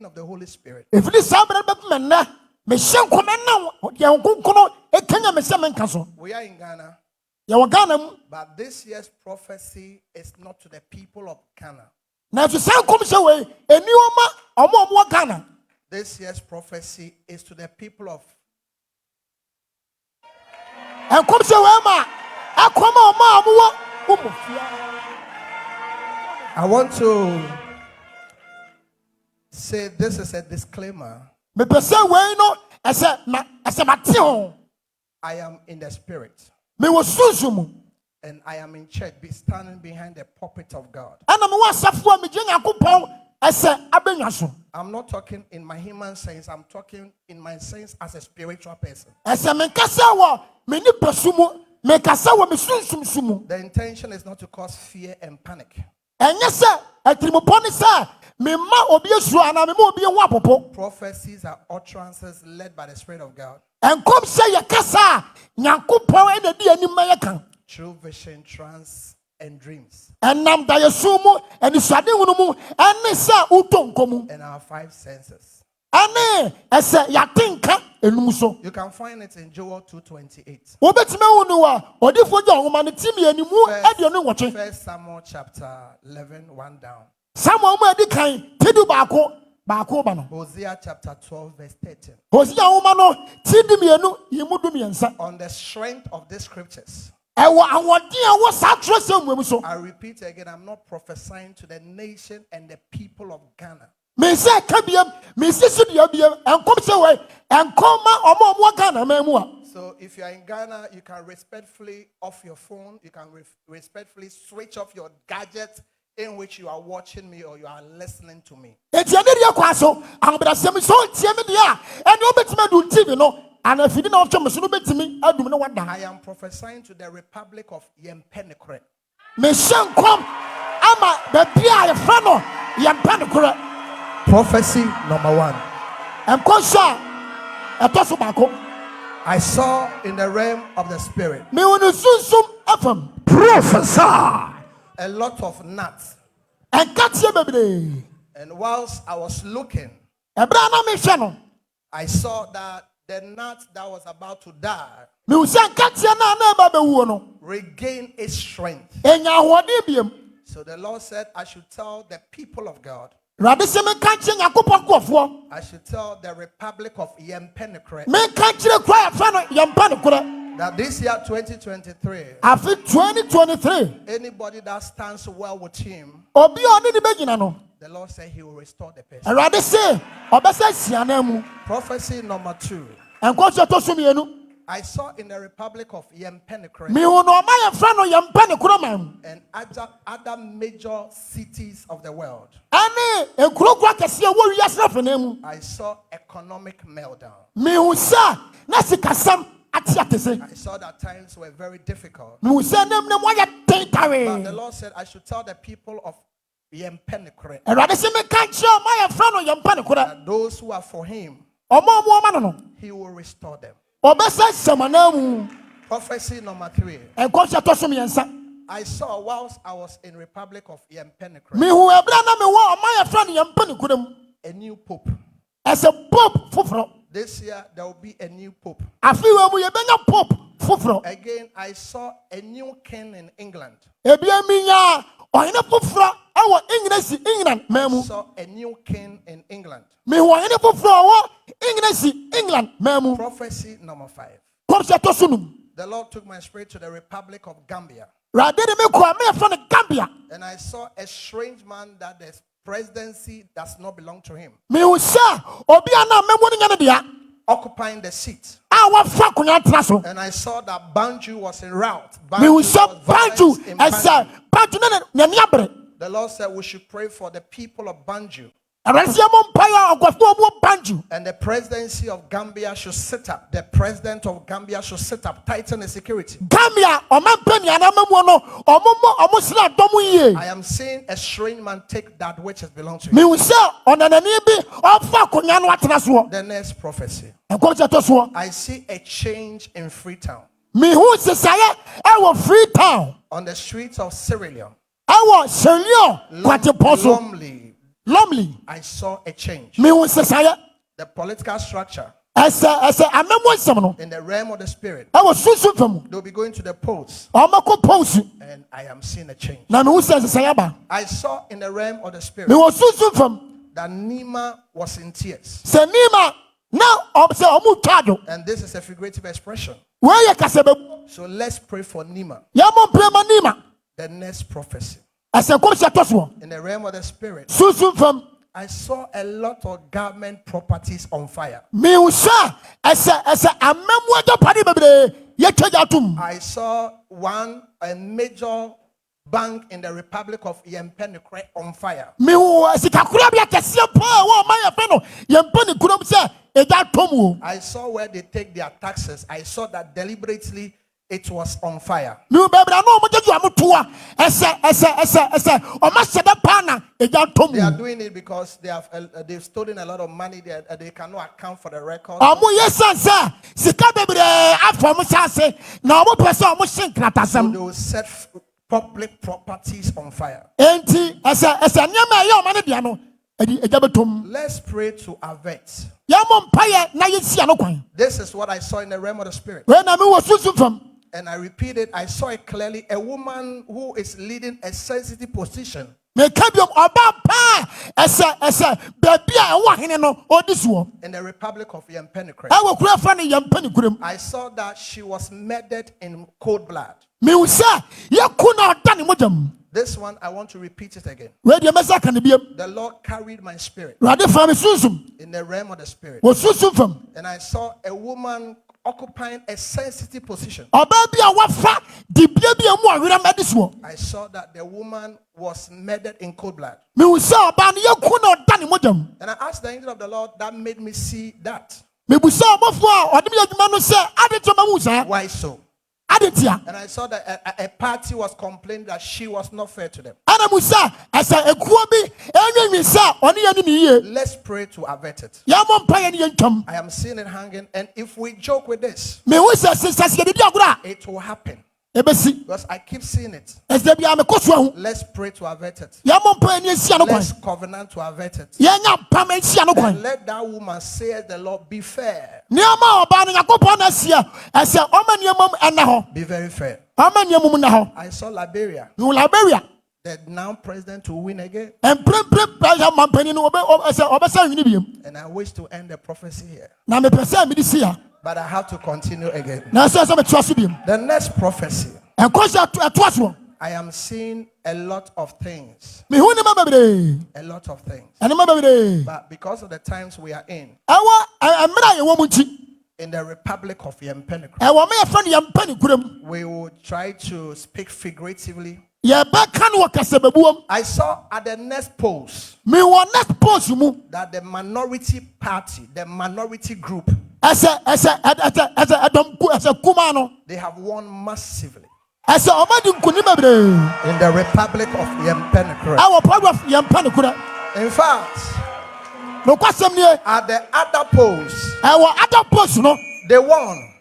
of the Holy Spirit. If this We are in Ghana. But this year's prophecy is not to the people of Ghana. This year's prophecy is to the people of I want to say this is a disclaimer. I am in the spirit. And I am in church, standing behind the pulpit of God. I'm not talking in my human sense, I'm talking in my sense as a spiritual person. The intention is not to cause fear and panic. Prophecies are utterances led by the Spirit of God. True vision, trance, and dreams. And our five senses. You can find it in Joel 2:28. First Samuel chapter 11, 1 down. Hosea chapter 12, verse 13. On the strength of these scriptures, I repeat again, I'm not prophesying to the nation and the people of Ghana. So if you are in Ghana, you can respectfully off your phone, you can respectfully switch off your gadget in which you are watching me or you are listening to me. I am prophesying to the Republic of Yempenekre. Prophecy number 1. I saw in the realm of the spirit prophesy a lot of nuts. And whilst I was looking, I saw that the nut that was about to die regain its strength. So the Lord said, I should tell the people of God, I should tell the Republic of Yempenekre that this year 2023, anybody that stands well with him, the Lord said he will restore the person. Prophecy number 2. I saw in the Republic of Yempenekre and other major cities of the world, I saw economic meltdown. I saw that times were very difficult. But the Lord said I should tell the people of Yempenekre that those who are for him, he will restore them. Prophecy number 3. I saw whilst I was in Republic of Yempenekre a new pope. This year there will be a new pope. Again, I saw a new king in England. I saw a new king in England. Prophecy number 5. The Lord took my spirit to the Republic of Gambia. And I saw a strange man that the presidency does not belong to him, occupying the seat. And I saw that Banju was en route. The Lord said we should pray for the people of Banju. And the presidency of Gambia should sit up. The president of Gambia should sit up, tighten the security. I am seeing a strange man take that which has belonged to him. The next prophecy. I see a change in Freetown. On the streets of Sierra Leone, Lumley, Lonely. I saw a change. Me won sesaya. The political structure. As a In the realm of the spirit. I was so They'll be going to the polls. And I am seeing a change. I saw in the realm of the spirit. Me was so that Nima was in tears. And this is a figurative expression. So let's pray for Nima. The next prophecy. In the realm of the spirit, I saw a lot of government properties on fire. I saw a major bank in the Republic of Yempenukre on fire. I saw where they take their taxes. I saw that deliberately it was on fire. They are doing it because they've stolen a lot of money. They cannot account for the records. So they will set public properties on fire. Let's pray to avert. This is what I saw in the realm of the spirit. And I repeat it, I saw it clearly. A woman who is leading a sensitive position. In the Republic of Yempenukre. I saw that she was murdered in cold blood. This one, I want to repeat it again. The Lord carried my spirit in the realm of the spirit. And I saw a woman occupying a sensitive position. I saw that the woman was murdered in cold blood. And I asked the angel of the Lord that made me see that. Why so? And I saw that a party was complaining that she was not fair to them. Let's pray to avert it. I am seeing it hanging, and if we joke with this, it will happen. Because I keep seeing it. Let's pray to avert it. Let's covenant to avert it. And let that woman say, the Lord, be fair. Be very fair. I saw Liberia. The now president to win again. And I wish to end the prophecy here. But I have to continue again. The next prophecy. I am seeing a lot of things. A lot of things. But because of the times we are in the Republic of Yempenukre, we will try to speak figuratively. I saw at the next post that the minority party, the minority group, they have won massively in the Republic of Yempenukre. In fact, at the other posts, they won.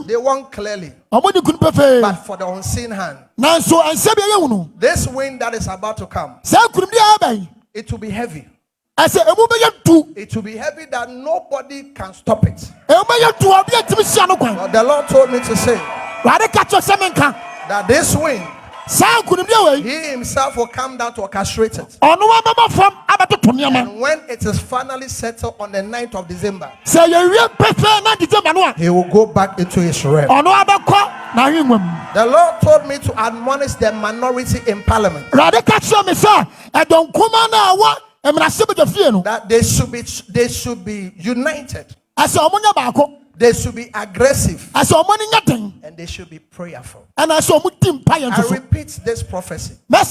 They won clearly. But for the unseen hand, this wind that is about to come, it will be heavy. It will be heavy that nobody can stop it. But the Lord told me to say that this wind, he himself will come down to orchestrate it. And when it is finally settled on the 9th of December, he will go back into his realm. The Lord told me to admonish the minority in parliament that they should be united. They should be aggressive. And they should be prayerful. I repeat this prophecy. Well,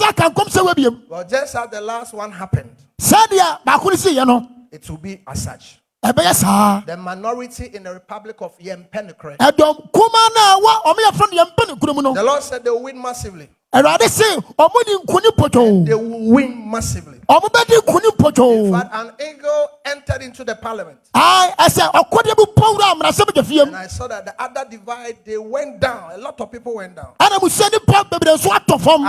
just as the last one happened, it will be as such. The minority in the Republic of Yempenukre The Lord said they will win massively. And They will win massively. In fact, an eagle entered into the parliament. And I saw that the other divide, they went down. A lot of people went down. I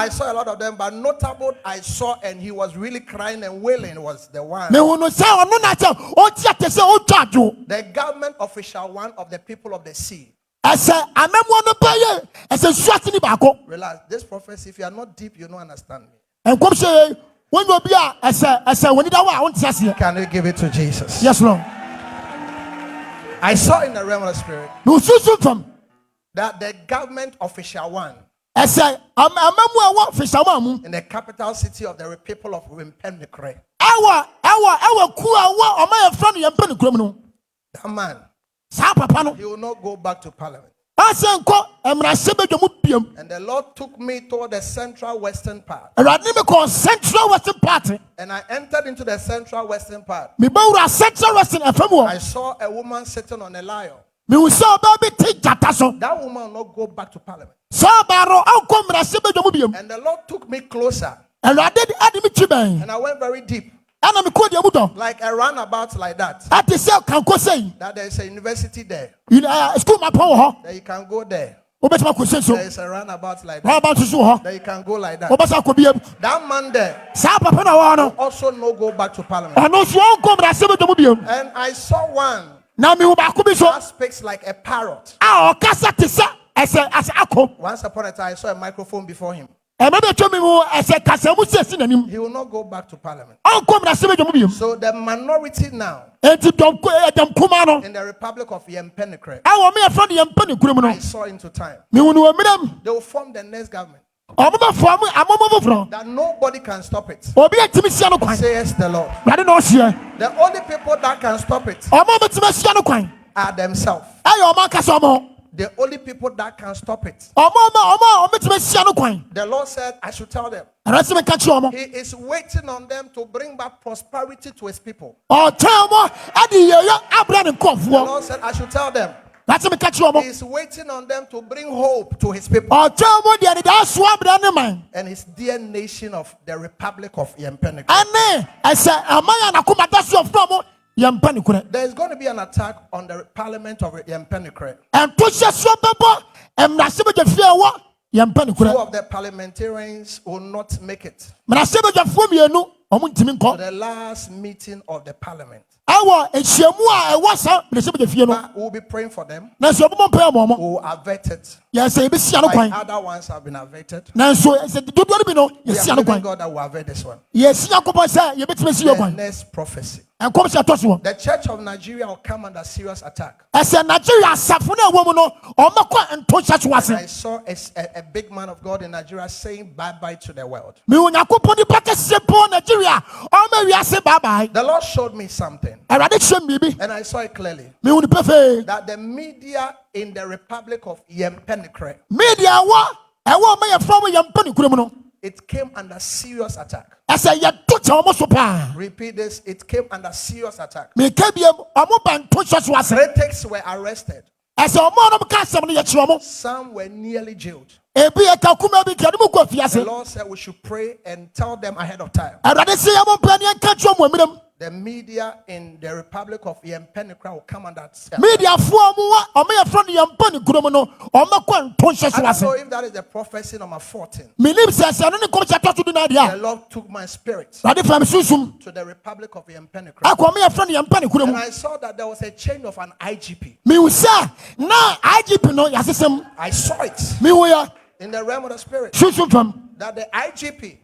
saw a lot of them, but notable I saw, and he was really crying and wailing, was the one. The government official, one of the people of the sea. Relax. This prophecy, if you are not deep, you don't understand me. Can you give it to Jesus? Yes, Lord. I saw in the realm of the spirit that the government official one in the capital city of the people of Wimpenekre, that man, he will not go back to parliament. And the Lord took me toward the central western part. And I entered into the central western part. I saw a woman sitting on a lion. That woman will not go back to parliament. And the Lord took me closer. And I went very deep. Like a roundabout like that. That there is a university there. That you can go there. There is a roundabout like that. That you can go like that. That man there will also no go back to parliament. And I saw one that speaks like a parrot. Once upon a time, I saw a microphone before him. He will not go back to parliament. So the minority now in the Republic of Wimpenekre, I saw into time, they will form the next government. That nobody can stop it. Says the Lord. The only people that can stop it are themselves. The only people that can stop it. The Lord said, I should tell them. He is waiting on them to bring back prosperity to his people. The Lord said, I should tell them. He is waiting on them to bring hope to his people and his dear nation of the Republic of Wimpenekre. There is going to be an attack on the parliament of Wimpenekre. Two of the parliamentarians will not make it to the last meeting of the parliament. But we'll be praying for them. We'll avert it. Like other ones have been averted. We are believing God that will avert this one. The next prophecy. The church of Nigeria will come under serious attack. And I saw a big man of God in Nigeria saying bye-bye to the world. The Lord showed me something. And I saw it clearly. That the media in the Republic of Wimpenekre, it came under serious attack. Repeat this. It came under serious attack. Critics were arrested. Some were nearly jailed. The Lord said we should pray and tell them ahead of time. The media in the Republic of Wimpenekre will come under attack. I don't know if that is the prophecy number 14. The Lord took my spirit to the Republic of Wimpenekre. And I saw that there was a change of an IGP. I saw it in the realm of the spirit. That the IGP,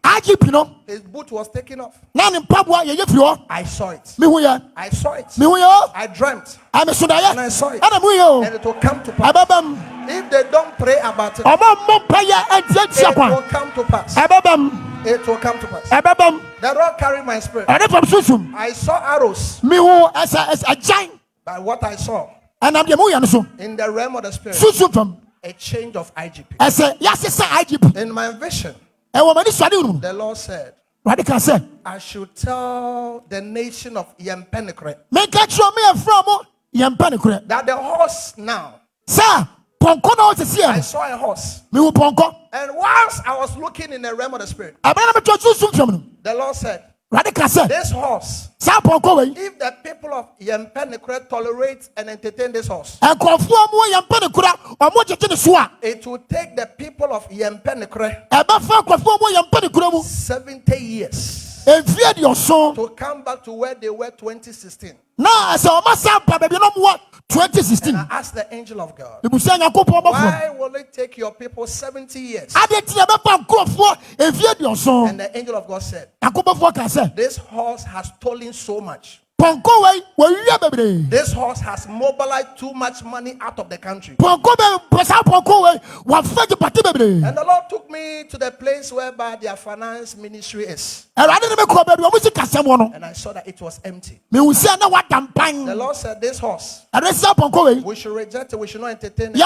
his boot was taken off. I saw it. I saw it. I dreamt. And I saw it. And it will come to pass. If they don't pray about it, it will come to pass. It will come to pass. The Lord carried my spirit. I saw arrows. By what I saw in the realm of the spirit, a change of IGP. In my vision, the Lord said, I should tell the nation of Wimpenekre that the horse now I saw a horse. And whilst I was looking in the realm of the spirit, the Lord said, this horse, if the people of Yempenekre tolerate and entertain this horse, it will take the people of Yempenekre 70 years to come back to where they were 2016. And I asked the angel of God, why will it take your people 70 years? And the angel of God said, this horse has stolen so much. This horse has mobilized too much money out of the country. And the Lord took me to the place whereby their finance ministry is. And I saw that it was empty. The Lord said, this horse, we should reject it, we should not entertain it.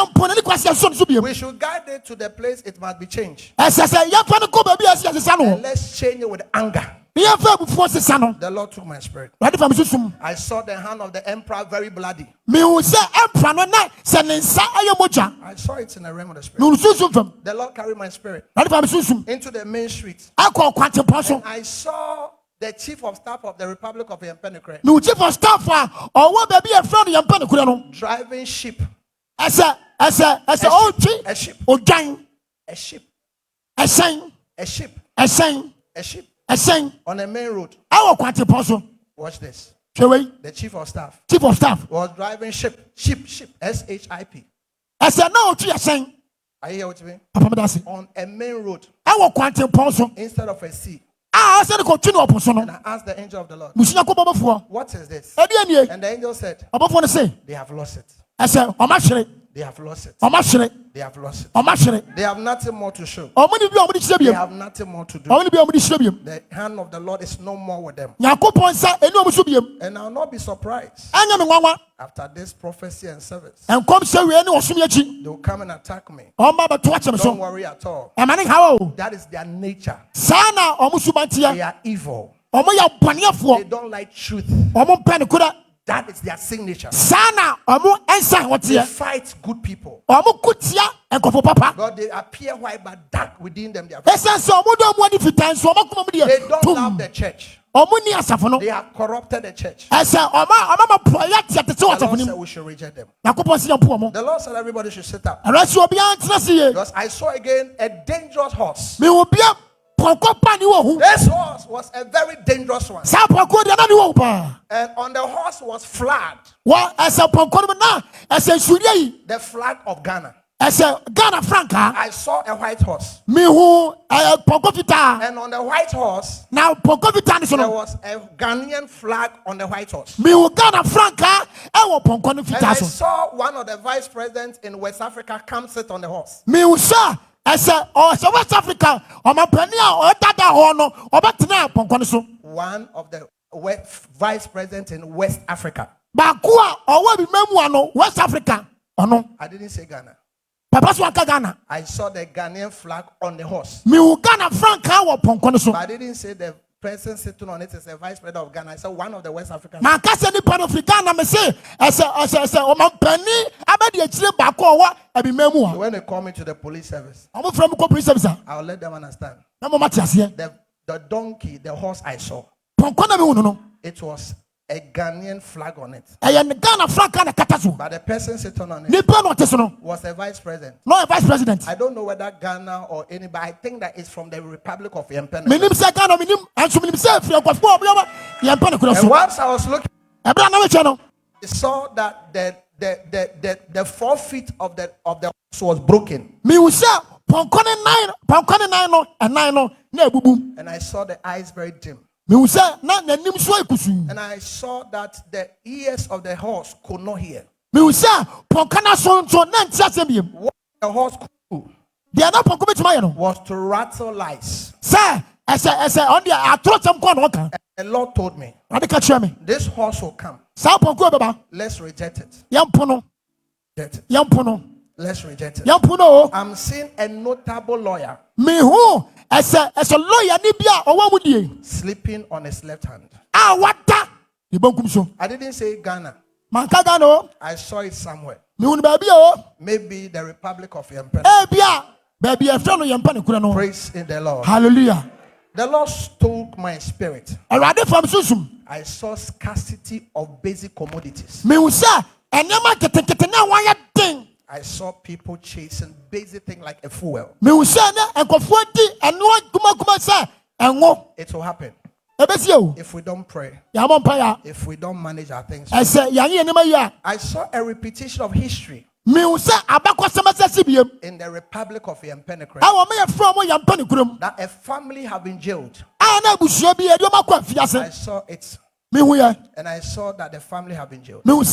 We should guide it to the place it must be changed. And let's change it with anger. The Lord took my spirit. I saw the hand of the emperor very bloody. I saw it in the realm of the spirit. The Lord carried my spirit into the main street. And I saw the chief of staff of the Republic of Yempenekre driving sheep. A sheep on a main road. Watch this. The chief of staff was driving ship, S-H-I-P. I hear what you mean? On a main road instead of a sea. And I asked the angel of the Lord, what is this? And the angel said, they have lost it. They have lost it. They have lost it. They have nothing more to show. They have nothing more to do. The hand of the Lord is no more with them. And I'll not be surprised. After this prophecy and service, they'll come and attack me. Don't worry at all. That is their nature. They are evil. They don't like truth. That is their signature. They fight good people. God, they appear white but dark within them. They don't love the church. They have corrupted the church. The Lord said we should reject them. The Lord said everybody should sit up. Because I saw again a dangerous horse. This horse was a very dangerous one. And on the horse was flag. The flag of Ghana. I saw a white horse. And on the white horse, there was a Ghanaian flag on the white horse. And I saw one of the vice presidents in West Africa come sit on the horse. West Africa, one of the vice presidents in West Africa. West Africa. I didn't say Ghana. I saw the Ghanaian flag on the horse. But I didn't say the person sitting on it is a vice president of Ghana. I said one of the West African. When they call me to the police service, I'll let them understand. The donkey, the horse I saw, it was a Ghanaian flag on it. But the person sitting on it was a vice president. Not a vice president. I don't know whether Ghana or anybody. I think that it's from the Republic of Yempenekre. And once I was looking, I saw that the 4 feet of the horse was broken. And I saw the eyes very dim. And I saw that the ears of the horse could not hear. What the horse could do was to rattle lies. And the Lord told me, this horse will come. Let's reject it. Let's reject it. I'm seeing a notable lawyer sleeping on his left hand. I didn't say Ghana. I saw it somewhere. o. Maybe the Republic of Yempene. Praise in the Lord. Hallelujah. The Lord took my spirit. I saw scarcity of basic commodities. I saw people chasing basic things like a fuel. It will happen if we don't pray, if we don't manage our things. I saw a repetition of history in the Republic of Yempene that a family have been jailed. I saw it. And I saw that the family have been jailed. And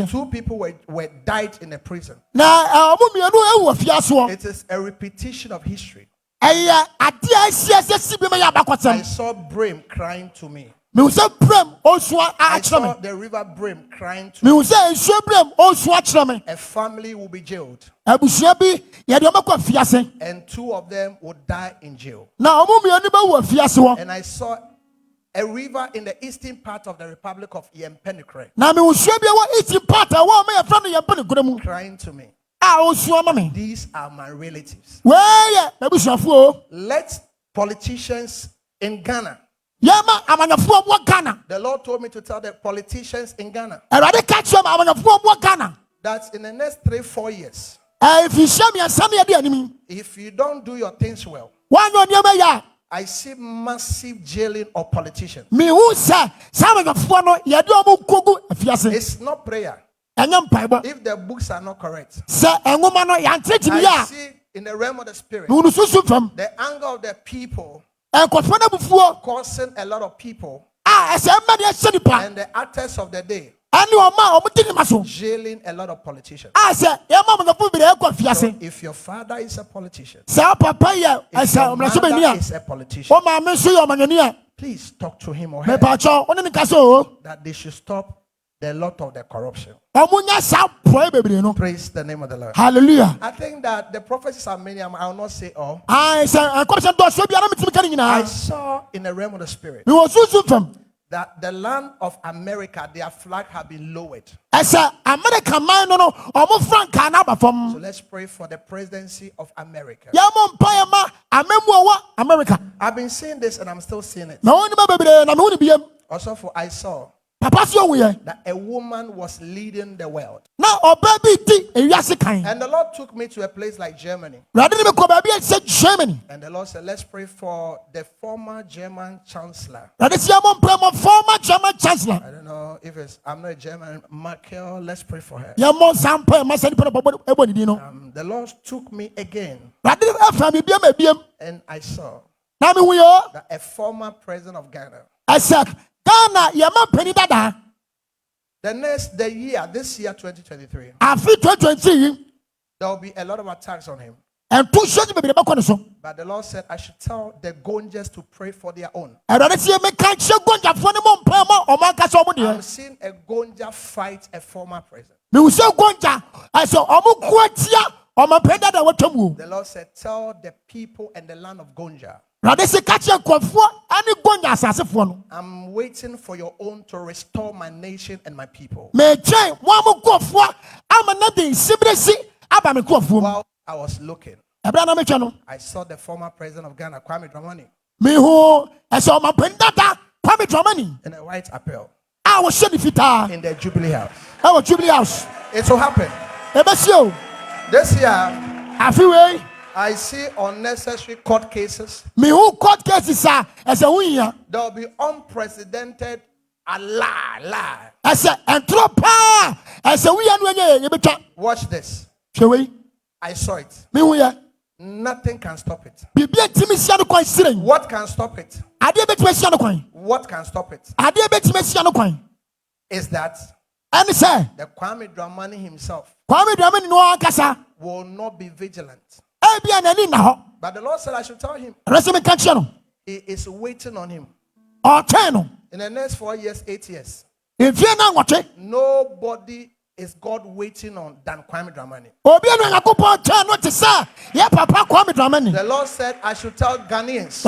2 people were died in a prison. It is a repetition of history. I saw Brim crying to me. I saw the river Brim crying to me. A family will be jailed. And 2 of them would die in jail. And I saw a river in the eastern part of the Republic of Yempene crying to me. These are my relatives. Let politicians in Ghana. The Lord told me to tell the politicians in Ghana that in the next 3-4 years, if you don't do your things well, I see massive jailing of politicians. It's not prayer. If the books are not correct, I see in the realm of the spirit the anger of the people causing a lot of people and the actors of the day jailing a lot of politicians. So if your father is a politician, if your mother is a politician, please talk to him or her that they should stop the lot of the corruption. Praise the name of the Lord. Hallelujah. I think that the prophecies are many. I will not say all. I saw In the realm of the spirit that the land of America, their flag have been lowered. So let's pray for the presidency of America. I've been seeing this and I'm still seeing it. Also, for I saw that a woman was leading the world. And the Lord took me to a place like Germany. And the Lord said, let's pray for the former German chancellor. I don't know if it's, I'm not a German, Merkel, let's pray for her. The Lord took me again. And I saw that a former president of Ghana, this year 2023, there will be a lot of attacks on him. But the Lord said I should tell the Gonjas to pray for their own. I'm seeing a Gonja fight a former president. The Lord said tell the people and the land of Gonja, I'm waiting for your own to restore my nation and my people. While I was looking, I saw the former president of Ghana, Kwame Dramani, in a white apparel in the Jubilee House. It will happen. This year, I see unnecessary court cases. There will be unprecedented Watch this. I saw it. Nothing can stop it. What can stop it? What can stop it? Is that the Kwame Dramani himself will not be vigilant. But the Lord said I should tell him he is waiting on him. In the next 4 years, 8 years, nobody is God waiting on than Kwame Dramani. The Lord said I should tell Ghanaians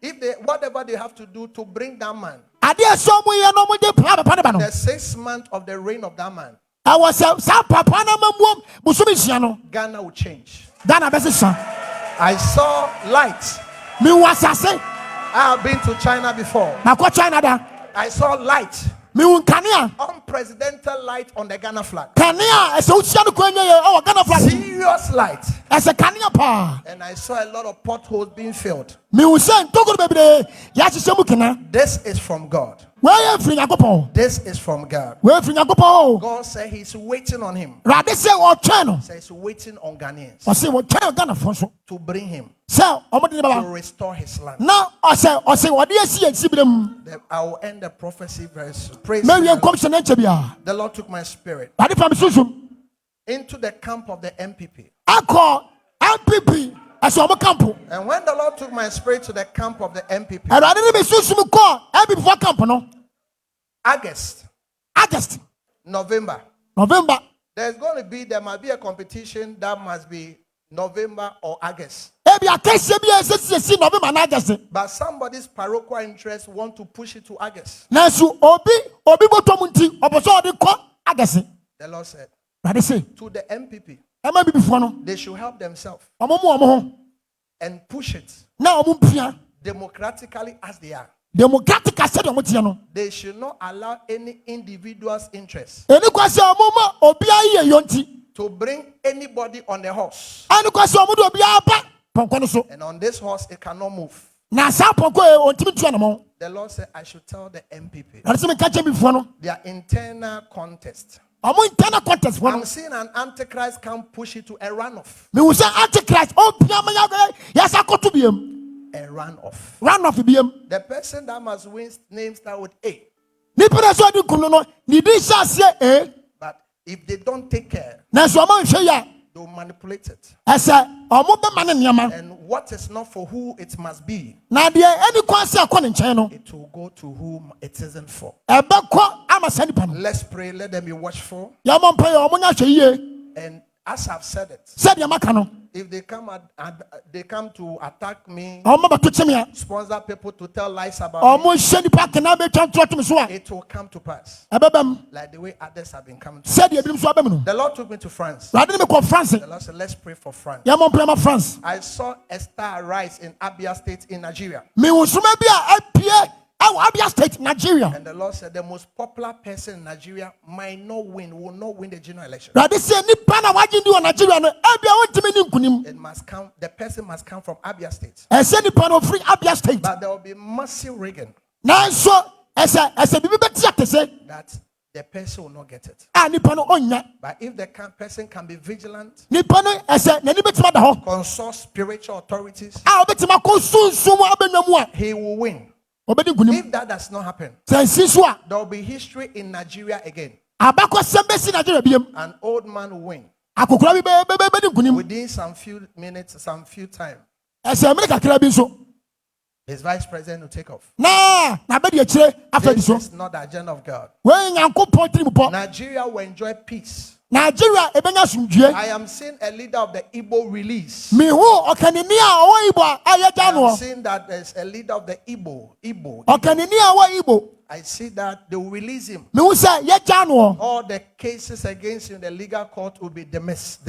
if they whatever they have to do to bring that man. The 6th month of the reign of that man, Ghana will change. I saw light. I have been to China before. I saw light. Unprecedented light on the Ghana flag. Serious light. And I saw a lot of potholes being filled. This is from God. This is from God. God said he's waiting on him. Says he's waiting on Ghanaians to bring him to restore his land. I will end the prophecy verse. Praise the Lord took my spirit into the camp of the MPP. And when the Lord took my spirit to the camp of the MPP, August, November, there might be a competition that must be November or August. But somebody's parochial interest want to push it to August. The Lord said to the MPP, they should help themselves and push it democratically as they are. They should not allow any individual's interest to bring anybody on the horse. And on this horse, it cannot move. The Lord said, I should tell the MPP their internal contest. I'm seeing an antichrist can push it to a runoff. A runoff. The person that must win name start with A. But if they don't take care, they'll manipulate it. And what is not for who it must be, it will go to whom it isn't for. Let's pray. Let them be watchful. And as I've said it, if they come to attack me, sponsor people to tell lies about me, it will come to pass like the way others have been coming to pass. The Lord took me to France. The Lord said, let's pray for France. I saw a star rise in Abia State in Nigeria. And the Lord said the most popular person in Nigeria will not win the general election. It must come, the person must come from Abia State. But there will be massive rigging that the person will not get it. But if the person can be vigilant, consult spiritual authorities, he will win. If that does not happen, there will be history in Nigeria again. An old man will win within some few minutes, some few time. His vice president will take off. This is not the agenda of God. Nigeria will enjoy peace. I am seeing a leader of the Igbo release. I am seeing that there's a leader of the Igbo. I see that they will release him. All the cases against him in the legal court will be dismissed.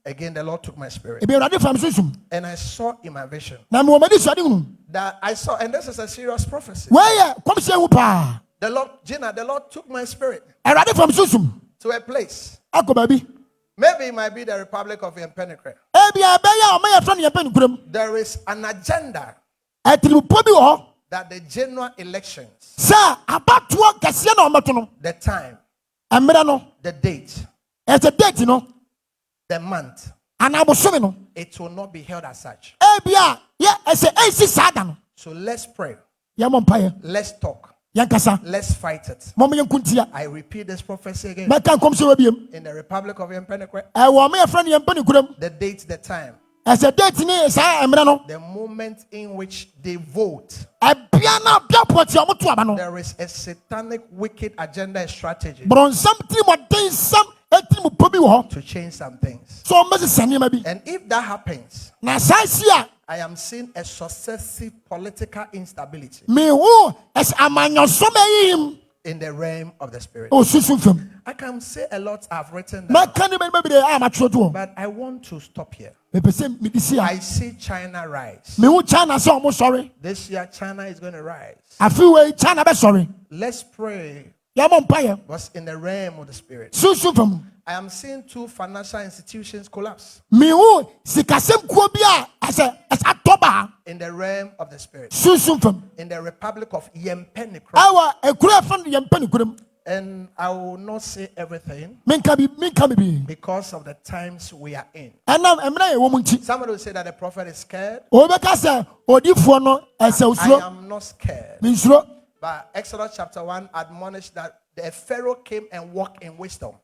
Again, the Lord took my spirit. And I saw in my vision that I saw, and this is a serious prophecy. The Lord took my spirit to a place. Maybe it might be the Republic of Yempenekre. There is an agenda that the general elections, the time, the date, the month, it will not be held as such. So let's pray. Let's talk. Let's fight it. I repeat this prophecy again. In the Republic of Yempenekre, the date, the time, the moment in which they vote, there is a satanic wicked agenda and strategy to change some things. And if that happens, I am seeing a successive political instability in the realm of the spirit. I can say a lot I've written down, but I want to stop here. I see China rise. This year, China is going to rise. Let's pray. What's in the realm of the spirit? I am seeing 2 financial institutions collapse in the realm of the spirit. In the Republic of Yempenikro. And I will not say everything because of the times we are in. Somebody will say that the prophet is scared. I am not scared. But Exodus chapter 1 admonished that the Pharaoh came and walked in wisdom.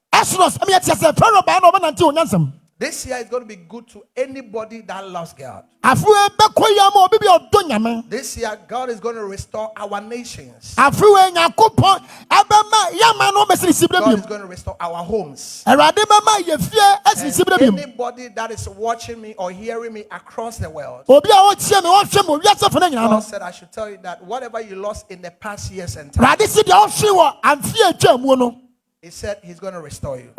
This year is going to be good to anybody that loves God. This year, God is going to restore our nations. God is going to restore our homes. And anybody that is watching me or hearing me across the world, God said I should tell you that whatever you lost in the past years and time, He said He's going to restore you.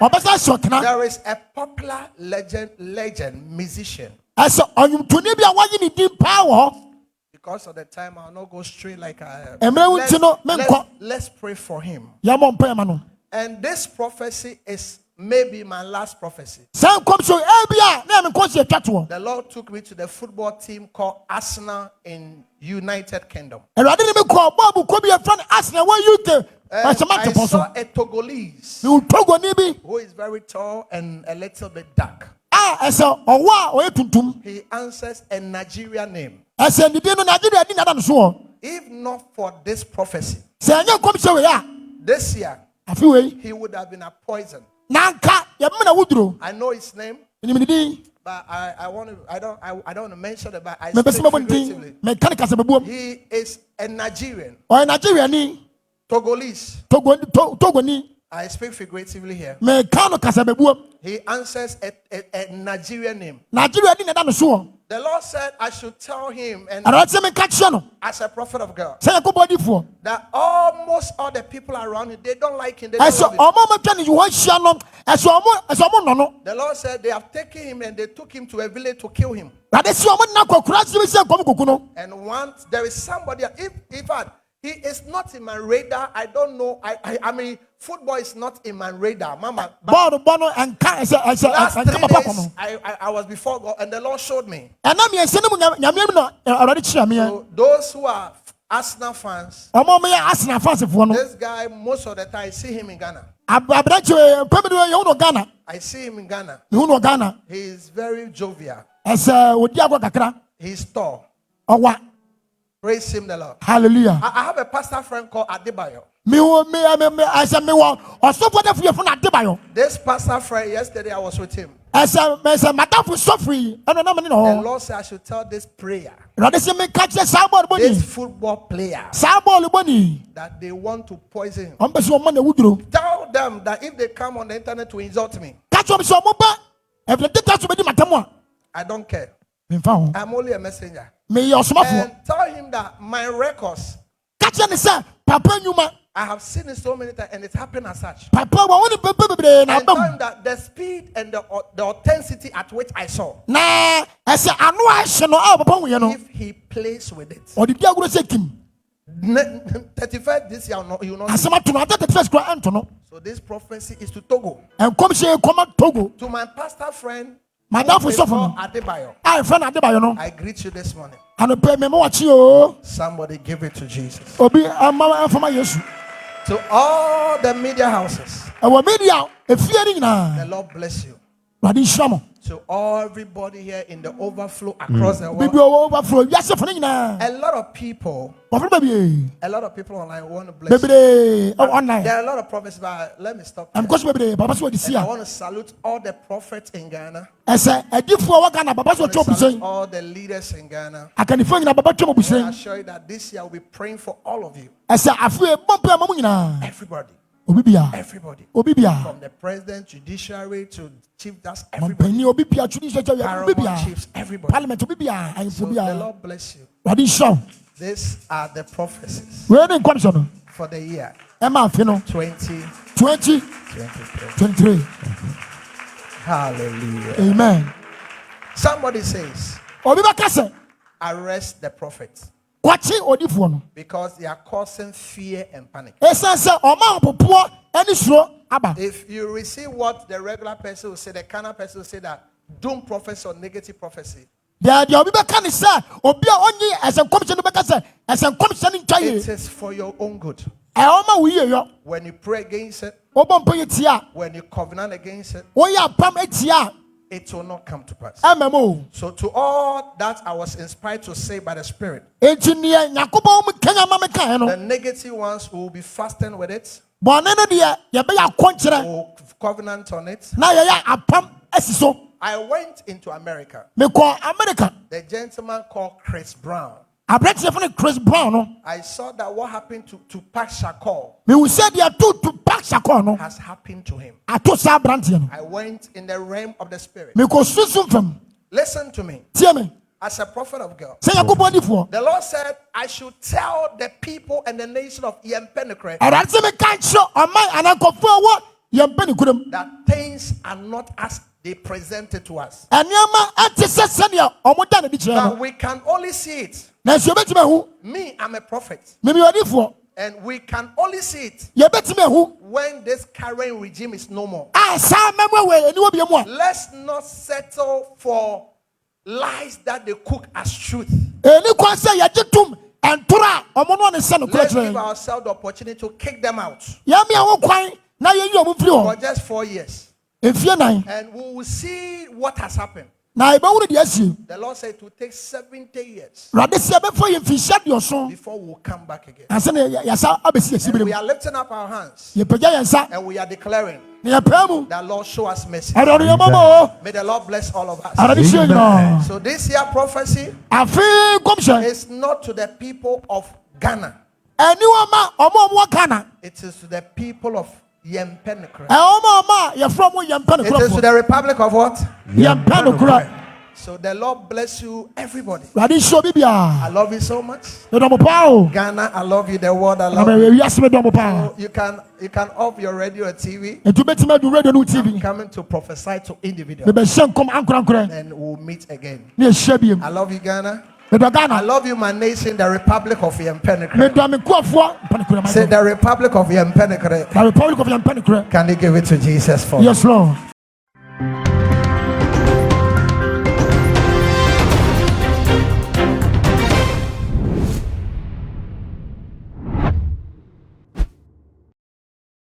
There is a popular legend musician. Because of the time, I'll not go straight like I am. Let's pray for him. And this prophecy is maybe my last prophecy. The Lord took me to the football team called Arsenal in United Kingdom. I saw a Togolese who is very tall and a little bit dark. He answers a Nigerian name. If not for this prophecy, this year he would have been a poison. I know his name, but I don't want to mention it, but I speak figuratively. He is a Nigerian. Togolese. I speak figuratively here. He answers a Nigerian name. The Lord said I should tell him, and as a prophet of God, that almost all the people around him, they don't like him. They don't love him. The Lord said they have taken him and they took him to a village to kill him. And once there is somebody, if he is not in my radar, I don't know. I mean, football is not in my radar, Mama. Last 3 days, I was before God, and the Lord showed me. So those who are Arsenal fans, this guy, most of the time, I see him in Ghana. I see him in Ghana. He is very jovial. He's tall. Praise him, the Lord. Hallelujah. I have a pastor friend called Adebayo. This pastor friend, yesterday I was with him. The Lord said I should tell this prayer, this football player, that they want to poison him. Tell them that if they come on the internet to insult me, I don't care. I'm only a messenger. And tell him that my records, I have seen it so many times and it's happened as such. And tell him that the speed and the authenticity at which I saw, if he plays with it, 31st this year you will not see. So this prophecy is to Togo. To my pastor friend, Adebayo, I greet you this morning. Somebody give it to Jesus. To all the media houses, the Lord bless you. To everybody here in the overflow across the world, a lot of people online want to bless you. There are a lot of prophets, but let me stop here. And I want to salute all the prophets in Ghana. I salute all the leaders in Ghana. I assure you that this year I will be praying for all of you. Everybody. Everybody. From the president, judiciary to chief, that's everybody. Paramount chiefs, everybody. So the Lord bless you. These are the prophecies for the year 2023. Hallelujah. Amen. Somebody says, arrest the prophets. Because they are causing fear and panic. If you receive what the regular person will say, the carnal person will say that doom prophecy or negative prophecy, it is for your own good. When you pray against it, when you covenant against it, it will not come to pass. So to all that I was inspired to say by the Spirit, the negative ones will be fasting with it, will covenant on it. I went into America. The gentleman called Chris Brown. I saw that what happened to Tupac Shakur has happened to him. I went in the realm of the Spirit. Listen to me. As a prophet of God, the Lord said I should tell the people and the nation of Yempenekre that things are not as they presented to us. But we can only see it. Me, I'm a prophet. And we can only see it when this current regime is no more. Let's not settle for lies that they cook as truth. Let's give ourselves the opportunity to kick them out for just 4 years. And we will see what has happened. The Lord said it will take 70 years before we'll come back again. And we are lifting up our hands and we are declaring that Lord show us mercy. May the Lord bless all of us. Amen. So this year prophecy is not to the people of Ghana. It is to the people of Yempenekre. It is to the Republic of what? Yempenekre. So the Lord bless you, everybody. I love you so much. Ghana, I love you. The world, I love you. So you can off your radio or TV. I'm coming to prophesy to individuals. And we'll meet again. I love you, Ghana. I love you, my nation, the Republic of Yempenekre. Say the Republic of Yempenekre. Can you give it to Jesus for me? Yes, Lord.